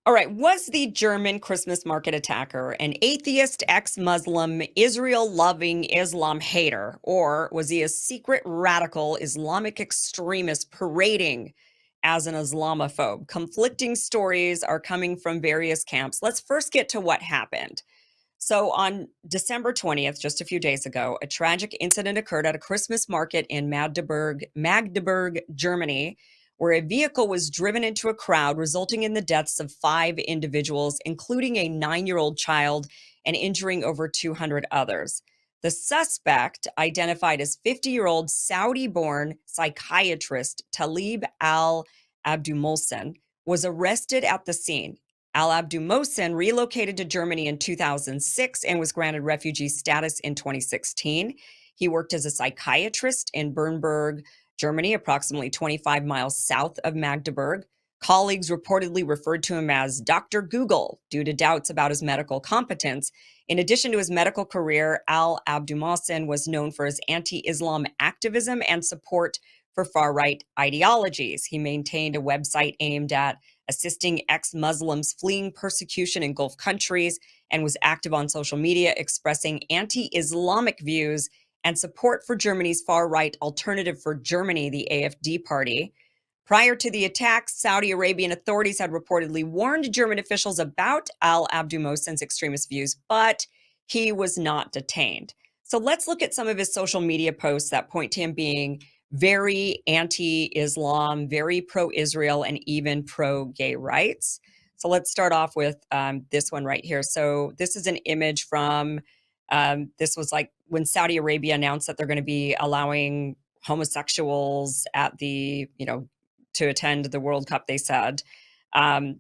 All right. Was the German Christmas market attacker an atheist, ex-Muslim, Israel-loving Islam hater, or was he a secret radical Islamic extremist parading as an Islamophobe? Conflicting stories are coming from various camps. Let's first get to what happened. So on December 20th, just a few days ago, a tragic incident occurred at a Christmas market in Magdeburg, Germany, where a vehicle was driven into a crowd, resulting in the deaths of 5 individuals, including a 9-year-old child, and injuring over 200 others. The suspect, identified as 50-year-old Saudi-born psychiatrist Talib al-Abdulmohsen, was arrested at the scene. Al-Abdulmohsen relocated to Germany in 2006 and was granted refugee status in 2016. He worked as a psychiatrist in Bernburg, Germany, approximately 25 miles south of Magdeburg. Colleagues reportedly referred to him as Dr. Google due to doubts about his medical competence. In addition to his medical career, Al-Abdulmohsen was known for his anti-Islam activism and support for far-right ideologies. He maintained a website aimed at assisting ex-Muslims fleeing persecution in Gulf countries, and was active on social media expressing anti-Islamic views and support for Germany's far-right Alternative for Germany, the AfD party. Prior to the attacks, Saudi Arabian authorities had reportedly warned German officials about al-Abdulmohsen's extremist views, but he was not detained. So let's look at some of his social media posts that point to him being very anti-Islam, very pro-Israel, and even pro-gay rights. So let's start off with this one right here. So this is an image from, this was like when Saudi Arabia announced that they're going to be allowing homosexuals at the, to attend the World Cup, they said.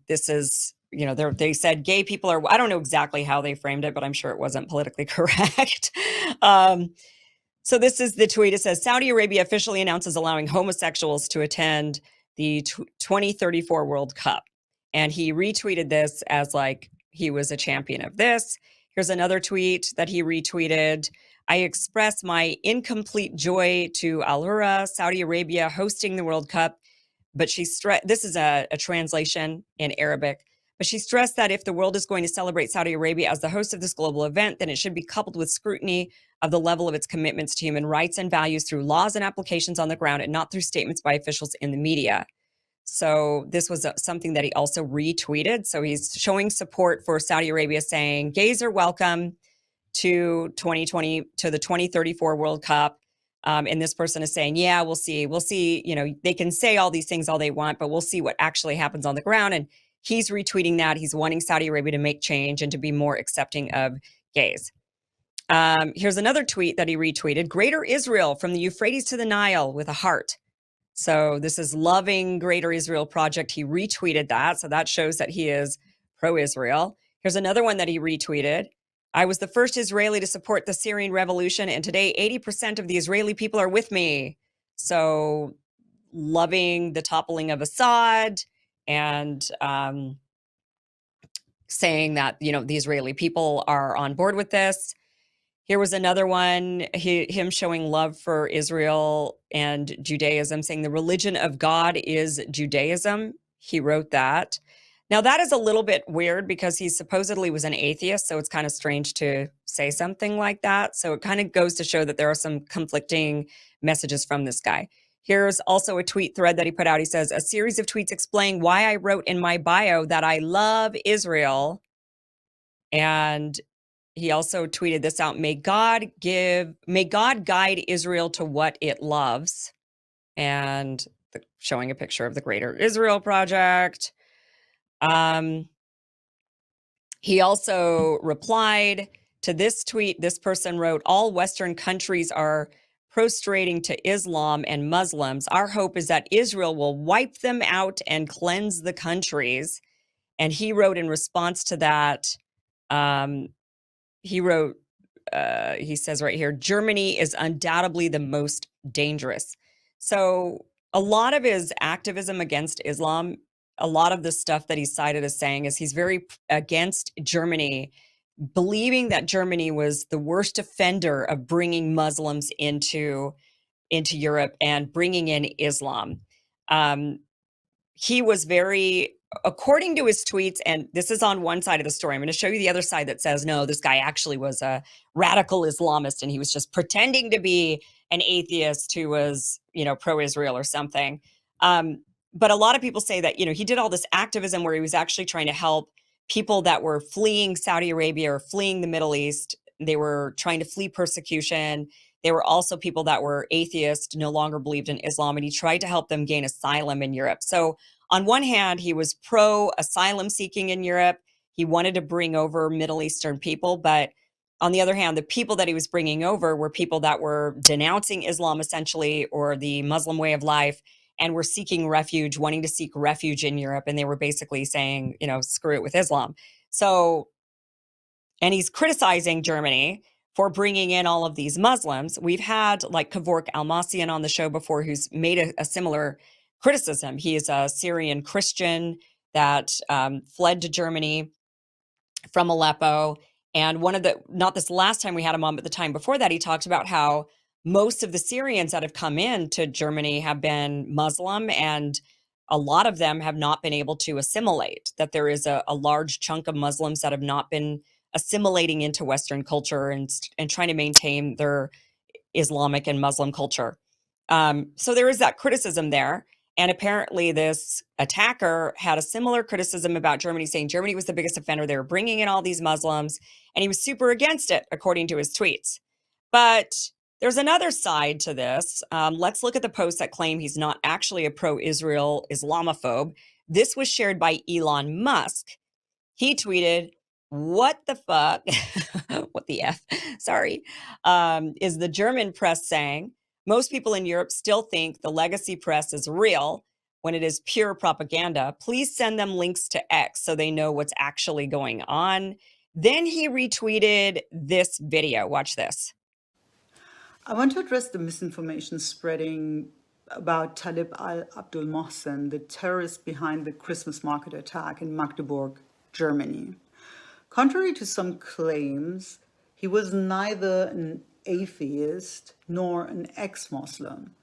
This is, they said gay people are, I don't know exactly how they framed it, but I'm sure it wasn't politically correct. So this is the tweet. It says, Saudi Arabia officially announces allowing homosexuals to attend the 2034 World Cup. And he retweeted this as like he was a champion of this. Here's another tweet that he retweeted. I express my incomplete joy to Al Hurra, Saudi Arabia hosting the World Cup. But this is a translation in Arabic. But she stressed that if the world is going to celebrate Saudi Arabia as the host of this global event, then it should be coupled with scrutiny of the level of its commitments to human rights and values through laws and applications on the ground, and not through statements by officials in the media. So this was something that he also retweeted. So he's showing support for Saudi Arabia, saying gays are welcome to the 2034 World Cup. And this person is saying, yeah, we'll see. They can say all these things all they want, but we'll see what actually happens on the ground. And he's retweeting that. He's wanting Saudi Arabia to make change and to be more accepting of gays. Here's another tweet that he retweeted. Greater Israel from the Euphrates to the Nile with a heart. So this is loving Greater Israel Project. He retweeted that. So that shows that he is pro-Israel. Here's another one that he retweeted. I was the first Israeli to support the Syrian revolution, and today 80% of the Israeli people are with me. So loving the toppling of Assad and saying that, the Israeli people are on board with this. Here was another one, him showing love for Israel and Judaism, saying the religion of God is Judaism. He wrote that. Now, that is a little bit weird because he supposedly was an atheist, so it's kind of strange to say something like that. So it kind of goes to show that there are some conflicting messages from this guy. Here's also a tweet thread that he put out. He says, a series of tweets explain why I wrote in my bio that I love Israel. And he also tweeted this out. May God guide Israel to what it loves. And showing a picture of the Greater Israel Project. He also replied to this tweet. This person wrote, all Western countries are prostrating to Islam and Muslims. Our hope is that Israel will wipe them out and cleanse the countries. And he wrote in response to that, he wrote, he says right here, Germany is undoubtedly the most dangerous. So a lot of his activism against Islam, a lot of the stuff that he's cited as saying is he's very against Germany, believing that Germany was the worst offender of bringing Muslims into Europe and bringing in Islam. He was very according to his tweets, and this is on one side of the story, I'm going to show you the other side that says, no, this guy actually was a radical Islamist and he was just pretending to be an atheist who was, pro-Israel or something. But a lot of people say that, he did all this activism where he was actually trying to help people that were fleeing Saudi Arabia or fleeing the Middle East. They were trying to flee persecution. There were also people that were atheist, no longer believed in Islam, and he tried to help them gain asylum in Europe. So on one hand, he was pro-asylum seeking in Europe. He wanted to bring over Middle Eastern people, but on the other hand, the people that he was bringing over were people that were denouncing Islam essentially, or the Muslim way of life, and were seeking refuge, wanting to seek refuge in Europe. And they were basically saying, screw it with Islam. So, and he's criticizing Germany for bringing in all of these Muslims. We've had like Kevork Almassian on the show before, who's made a similar criticism. He is a Syrian Christian that fled to Germany from Aleppo. And not this last time we had him on, but the time before that, he talked about how most of the Syrians that have come in to Germany have been Muslim, and a lot of them have not been able to assimilate, that there is a large chunk of Muslims that have not been assimilating into Western culture and trying to maintain their Islamic and Muslim culture. So there is that criticism there. And apparently this attacker had a similar criticism about Germany, saying Germany was the biggest offender. They were bringing in all these Muslims, and he was super against it, according to his tweets. But there's another side to this. Let's look at the posts that claim he's not actually a pro-Israel Islamophobe. This was shared by Elon Musk. He tweeted, "What the fuck?" What the F? Sorry. Is the German press saying? Most people in Europe still think the legacy press is real when it is pure propaganda. Please send them links to X so they know what's actually going on. Then he retweeted this video. Watch this. I want to address the misinformation spreading about Talib al-Abdul Mohsen, the terrorist behind the Christmas market attack in Magdeburg, Germany. Contrary to some claims, he was neither an atheist nor an ex-Muslim.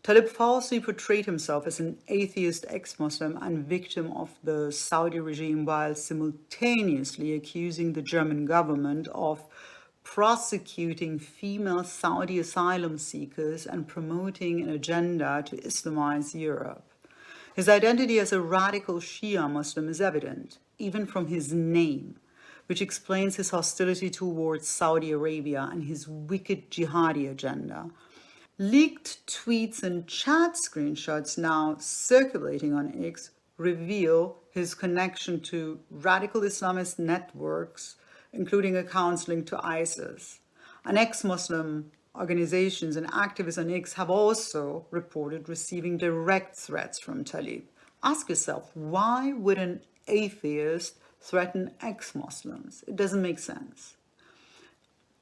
Talib falsely portrayed himself as an atheist ex-Muslim and victim of the Saudi regime, while simultaneously accusing the German government of prosecuting female Saudi asylum seekers and promoting an agenda to Islamize Europe. His identity as a radical Shia Muslim is evident, even from his name, which explains his hostility towards Saudi Arabia and his wicked jihadi agenda. Leaked tweets and chat screenshots now circulating on X reveal his connection to radical Islamist networks, including accounts linked to ISIS. And ex-Muslim organizations and activists on X have also reported receiving direct threats from Talib. Ask yourself, why would an atheist threaten ex-Muslims? It doesn't make sense.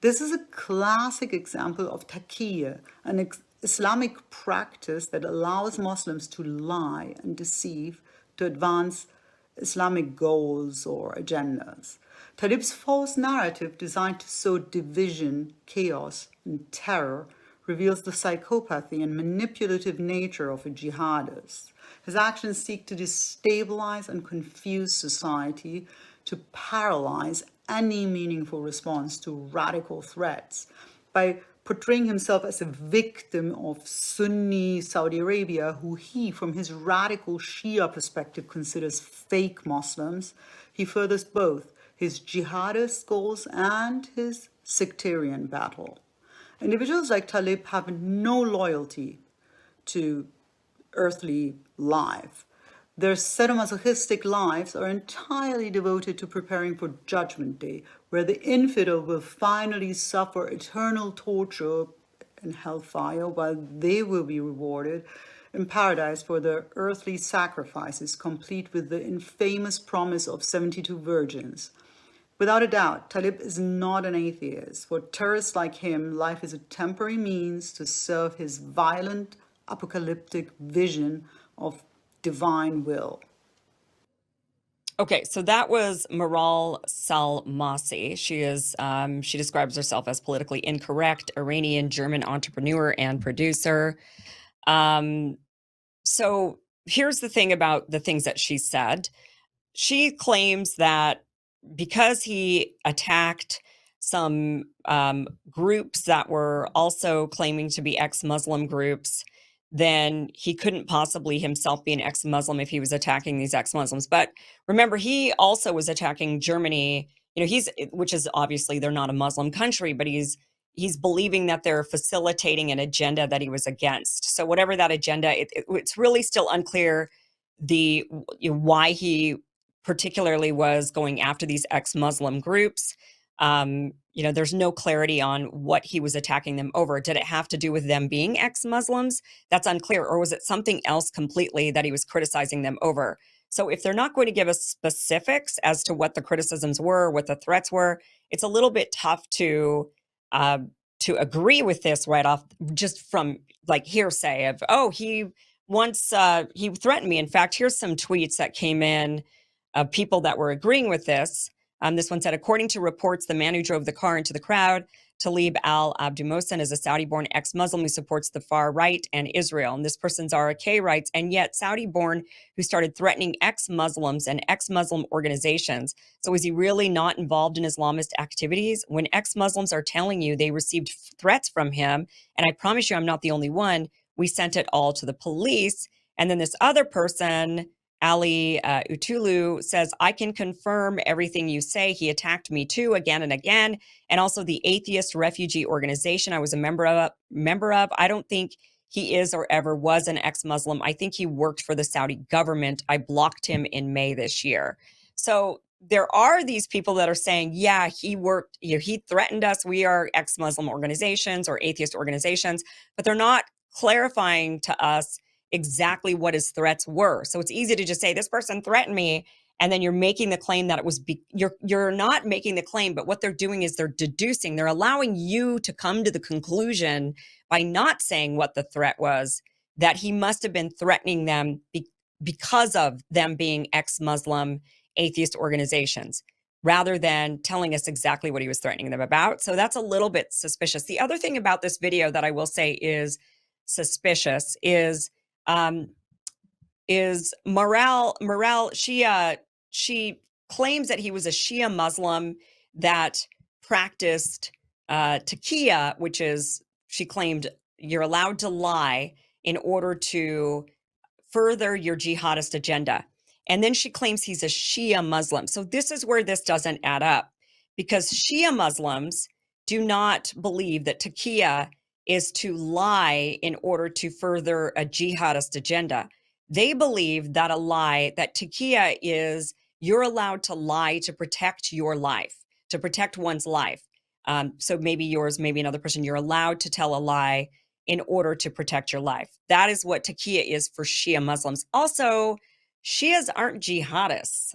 This is a classic example of taqiyya, an Islamic practice that allows Muslims to lie and deceive to advance Islamic goals or agendas. Talib's false narrative, designed to sow division, chaos, and terror, reveals the psychopathy and manipulative nature of a jihadist. His actions seek to destabilize and confuse society, to paralyze any meaningful response to radical threats. By portraying himself as a victim of Sunni Saudi Arabia, who he, from his radical Shia perspective, considers fake Muslims, he furthers both his jihadist goals and his sectarian battle. Individuals like Talib have no loyalty to earthly life. Their sadomasochistic lives are entirely devoted to preparing for Judgment Day, where the infidel will finally suffer eternal torture in hellfire, while they will be rewarded in paradise for their earthly sacrifices, complete with the infamous promise of 72 virgins. Without a doubt, Talib is not an atheist. For terrorists like him, life is a temporary means to serve his violent, apocalyptic vision of divine will. Okay, so that was Maral Salmasi. She describes herself as politically incorrect, Iranian German entrepreneur and producer. So here's the thing about the things that she said. She claims that because he attacked some groups that were also claiming to be ex-Muslim groups, then he couldn't possibly himself be an ex-Muslim if he was attacking these ex-Muslims. But remember, he also was attacking Germany. You know, which is obviously they're not a Muslim country, but he's believing that they're facilitating an agenda that he was against. So whatever that agenda, it's really still unclear why he particularly was going after these ex-Muslim groups. There's no clarity on what he was attacking them over. Did it have to do with them being ex-Muslims? That's unclear. Or was it something else completely that he was criticizing them over? So if they're not going to give us specifics as to what the criticisms were, what the threats were, it's a little bit tough to agree with this right off, just from like hearsay of, oh, he threatened me. In fact, here's some tweets that came in of people that were agreeing with this. This one said, according to reports, the man who drove the car into the crowd, Talib al-Abdul-Mohsen, is a Saudi-born ex-Muslim who supports the far right and Israel. And this person's RK writes, and yet Saudi-born who started threatening ex-Muslims and ex-Muslim organizations. So is he really not involved in Islamist activities? When ex-Muslims are telling you they received threats from him, and I promise you I'm not the only one, we sent it all to the police. And then this other person, Ali Utulu, says, I can confirm everything you say. He attacked me too, again and again. And also the Athiest refugee organization I was a member of. I don't think he is or ever was an ex-Muslim. I think he worked for the Saudi government. I blocked him in May this year. So there are these people that are saying, yeah, he worked, he threatened us. We are ex-Muslim organizations or atheist organizations, but they're not clarifying to us exactly what his threats were. So it's easy to just say this person threatened me, and then you're making the claim that it was you're not making the claim, but what they're doing is they're deducing. They're allowing you to come to the conclusion by not saying what the threat was, that he must have been threatening them because of them being ex-Muslim atheist organizations, rather than telling us exactly what he was threatening them about. So that's a little bit suspicious. The other thing about this video that I will say is suspicious is Morale Shia. She claims that he was a Shia Muslim that practiced taqiyya, which is, she claimed, you're allowed to lie in order to further your jihadist agenda. And then she claims he's a Shia Muslim. So this is where this doesn't add up, because Shia Muslims do not believe that taqiyya is to lie in order to further a jihadist agenda. They believe that that taqiyya is you're allowed to lie to protect your life, to protect one's life. So maybe yours, maybe another person, you're allowed to tell a lie in order to protect your life. That is what taqiyya is for Shia Muslims. Also, Shias aren't jihadists.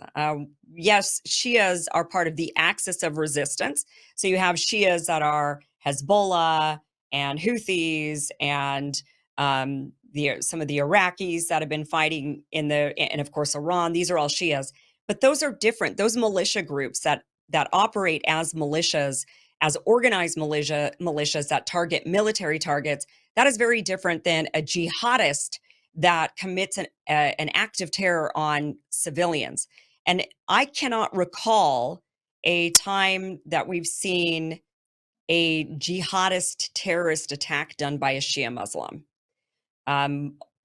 Yes, Shias are part of the axis of resistance. So you have Shias that are Hezbollah and Houthis and some of the Iraqis that have been fighting and of course Iran. These are all Shias, but those are different. Those militia groups that operate as militias, as organized militias that target military targets, that is very different than a jihadist that commits an act of terror on civilians. And I cannot recall a time that we've seen a jihadist terrorist attack done by a Shia Muslim.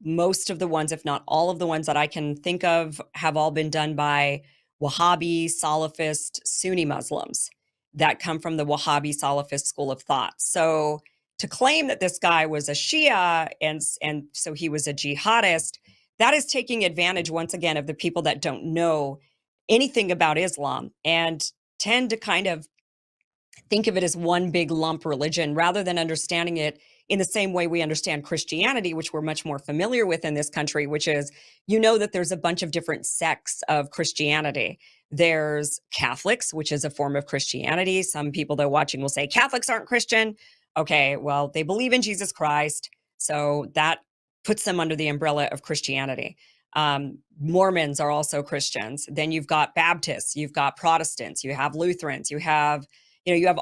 Most of the ones, if not all of the ones that I can think of, have all been done by Wahhabi, Salafist, Sunni Muslims that come from the Wahhabi Salafist school of thought. So to claim that this guy was a Shia and so he was a jihadist, that is taking advantage once again of the people that don't know anything about Islam and tend to kind of think of it as one big lump religion rather than understanding it in the same way we understand Christianity, which we're much more familiar with in this country, which is, that there's a bunch of different sects of Christianity. There's Catholics, which is a form of Christianity. Some people that are watching will say Catholics aren't Christian. Okay, well, they believe in Jesus Christ, so that puts them under the umbrella of Christianity. Mormons are also Christians. Then you've got Baptists, you've got Protestants, you have Lutherans, you have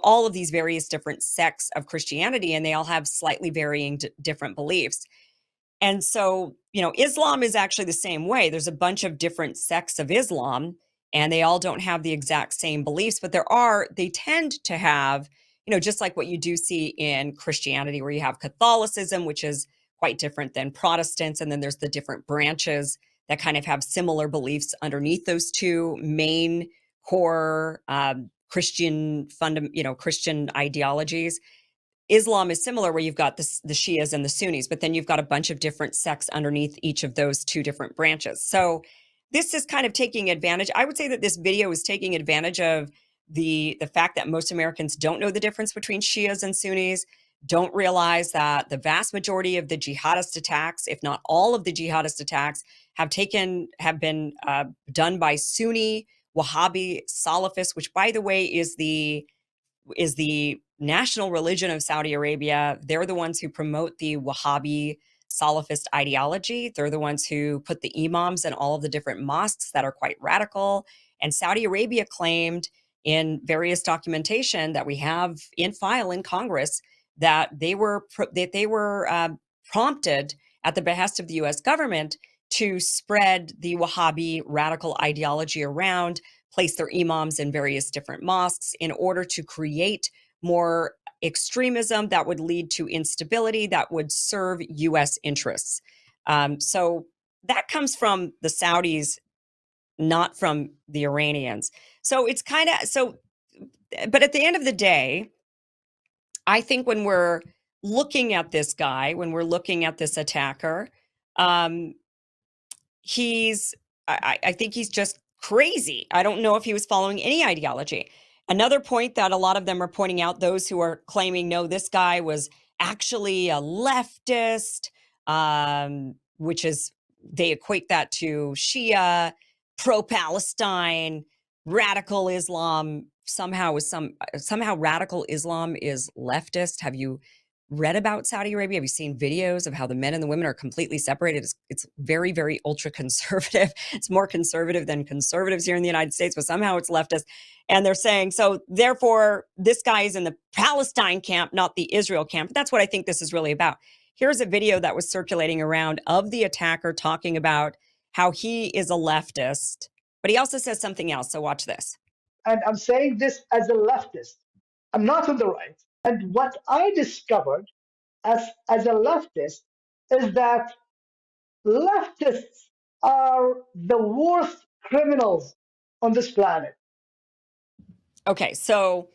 all of these various different sects of Christianity, and they all have slightly varying different beliefs. And so, Islam is actually the same way. There's a bunch of different sects of Islam, and they all don't have the exact same beliefs, but they tend to have, just like what you do see in Christianity, where you have Catholicism, which is quite different than Protestants. And then there's the different branches that kind of have similar beliefs underneath those two main core Christian ideologies. Islam is similar, where you've got the Shias and the Sunnis, but then you've got a bunch of different sects underneath each of those two different branches. So this is kind of taking advantage. I would say that this video is taking advantage of the fact that most Americans don't know the difference between Shias and Sunnis, don't realize that the vast majority of the jihadist attacks, if not all of the jihadist attacks, have been done by Sunni Wahhabi Salafists, which, by the way, is the national religion of Saudi Arabia. They're the ones who promote the Wahhabi Salafist ideology. They're the ones who put the imams in all of the different mosques that are quite radical. And Saudi Arabia claimed in various documentation that we have in file in Congress that they were prompted at the behest of the U.S. government to spread the Wahhabi radical ideology around, place their imams in various different mosques in order to create more extremism that would lead to instability that would serve U.S. interests. So that comes from the Saudis, not from the Iranians. So it's kind of so, but at the end of the day, I think when we're looking at this guy, when we're looking at this attacker, um, I think he's just crazy. I don't know if he was following any ideology. Another point that a lot of them are pointing out, those who are claiming, no, this guy was actually a leftist, which is, they equate that to Shia, pro-Palestine, radical Islam. Somehow radical Islam is leftist. Have you read about Saudi Arabia? Have you seen videos of how the men and the women are completely separated? It's very, very ultra conservative. It's more conservative than conservatives here in the United States, but somehow it's leftist. And they're saying, so therefore, this guy is in the Palestine camp, not the Israel camp. That's what I think this is really about. Here's a video that was circulating around of the attacker talking about how he is a leftist, but he also says something else. So watch this. And I'm saying this as a leftist. I'm not on the right. And what I discovered as a leftist is that leftists are the worst criminals on this planet. Okay, so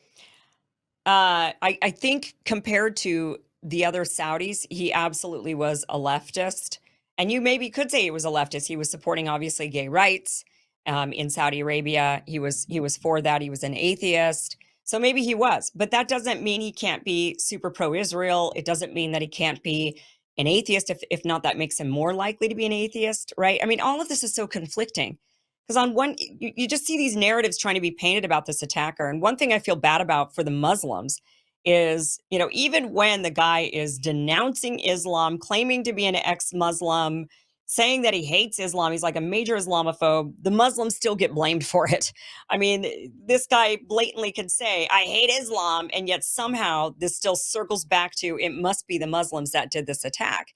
I think compared to the other Saudis, he absolutely was a leftist. And you maybe could say he was a leftist. He was supporting, obviously, gay rights in Saudi Arabia. He was for that. He was an atheist. So maybe he was. But that doesn't mean he can't be super pro-Israel. It doesn't mean that he can't be an atheist. If not, that makes him more likely to be an atheist, right? I mean, all of this is so conflicting. Because on one, you just see these narratives trying to be painted about this attacker. And one thing I feel bad about for the Muslims is, even when the guy is denouncing Islam, claiming to be an ex-Muslim, saying that he hates Islam, he's like a major Islamophobe, the Muslims still get blamed for it. I mean, this guy blatantly can say, I hate Islam, and yet somehow this still circles back to, it must be the Muslims that did this attack.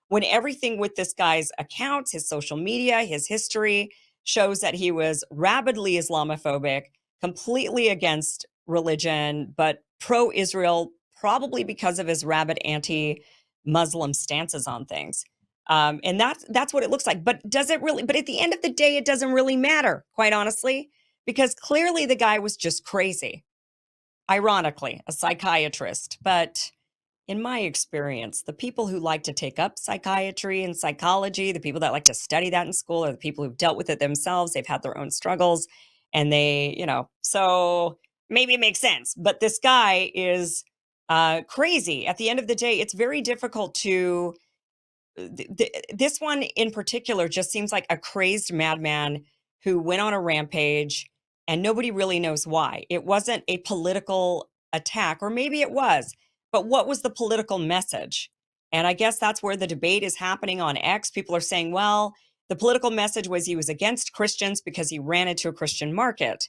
When everything with this guy's accounts, his social media, his history, shows that he was rabidly Islamophobic, completely against religion, but pro-Israel, probably because of his rabid anti-Muslim stances on things. And that's what it looks like. But does it really? But at the end of the day, it doesn't really matter, quite honestly, because clearly the guy was just crazy. Ironically, a psychiatrist. But in my experience, the people who like to take up psychiatry and psychology, the people that like to study that in school, are the people who've dealt with it themselves. They've had their own struggles, and so maybe it makes sense. But this guy is crazy. At the end of the day, it's very difficult to. This one in particular just seems like a crazed madman who went on a rampage, and nobody really knows why. It wasn't a political attack, or maybe it was. But what was the political message? And I guess that's where the debate is happening on X. People are saying, well, the political message was he was against Christians because he ran into a Christian market.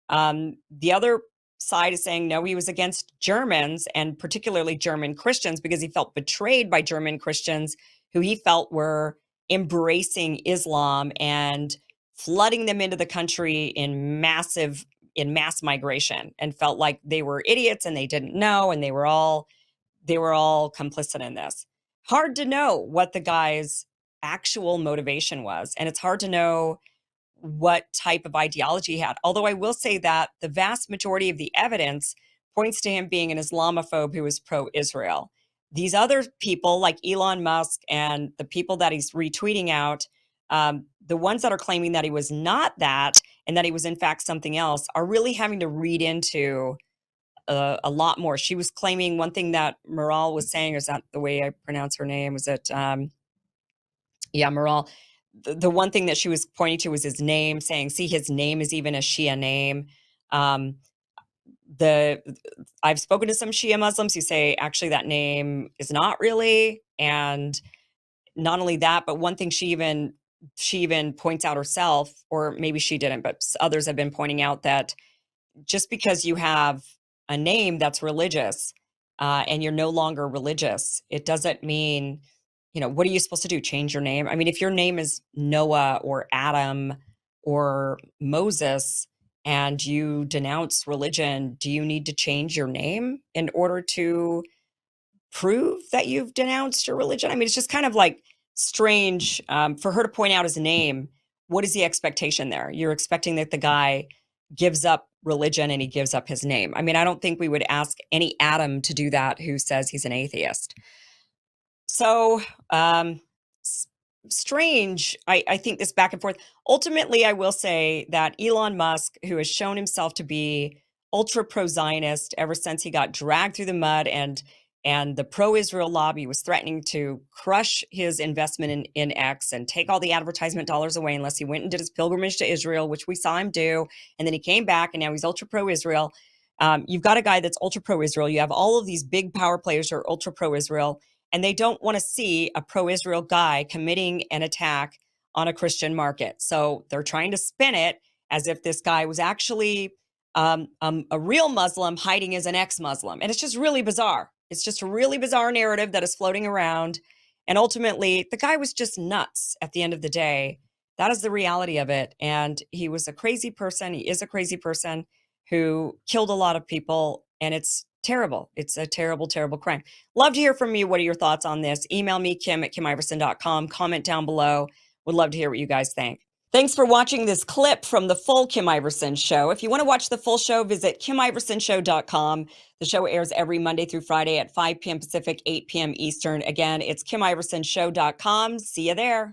The other side is saying, no, he was against Germans, and particularly German Christians, because he felt betrayed by German Christians who he felt were embracing Islam and flooding them into the country in mass migration, and felt like they were idiots and they didn't know, and they were all complicit in this. Hard to know what the guy's actual motivation was, and it's hard to know what type of ideology he had. Although I will say that the vast majority of the evidence points to him being an Islamophobe who is pro-Israel. These other people, like Elon Musk and the people that he's retweeting out, the ones that are claiming that he was not that and that he was in fact something else, are really having to read into a lot more. She was claiming, one thing that Maral was saying, is that the way I pronounce her name? Was it, yeah, Maral. The one thing that she was pointing to was his name, saying, see, his name is even a Shia name. Um, I've spoken to some Shia Muslims who say, actually, that name is not really. And not only that, but one thing she even points out herself, or maybe she didn't, but others have been pointing out, that just because you have a name that's religious, and you're no longer religious, it doesn't mean, what are you supposed to do? Change your name? I mean, if your name is Noah or Adam or Moses and you denounce religion, do you need to change your name in order to prove that you've denounced your religion? I mean, it's just kind of like strange, for her to point out his name. What is the expectation there? You're expecting that the guy gives up religion and he gives up his name. I mean, I don't think we would ask any Adam to do that who says he's an atheist. So, strange, I think, this back and forth. Ultimately, I will say that Elon Musk, who has shown himself to be ultra pro-Zionist ever since he got dragged through the mud, and the pro-Israel lobby was threatening to crush his investment in X and take all the advertisement dollars away unless he went and did his pilgrimage to Israel, which we saw him do. And then he came back, and now he's ultra pro-Israel. You've got a guy that's ultra pro-Israel. You have all of these big power players who are ultra pro-Israel, and they don't want to see a pro-Israel guy committing an attack on a Christian market. So they're trying to spin it as if this guy was actually a real Muslim hiding as an ex-Muslim. And it's just really bizarre. It's just a really bizarre narrative that is floating around. And ultimately, the guy was just nuts at the end of the day. That is the reality of it. And he was a crazy person. He is a crazy person who killed a lot of people. And it's terrible. It's a terrible, terrible crime. Love to hear from you. What are your thoughts on this? Email me, Kim@KimIverson.com. Comment down below. Would love to hear what you guys think. Thanks for watching this clip from the full Kim Iverson Show. If you want to watch the full show, visit KimIversonShow.com. The show airs every Monday through Friday at 5 p.m. Pacific, 8 p.m. Eastern. Again, it's KimIversonShow.com. See you there.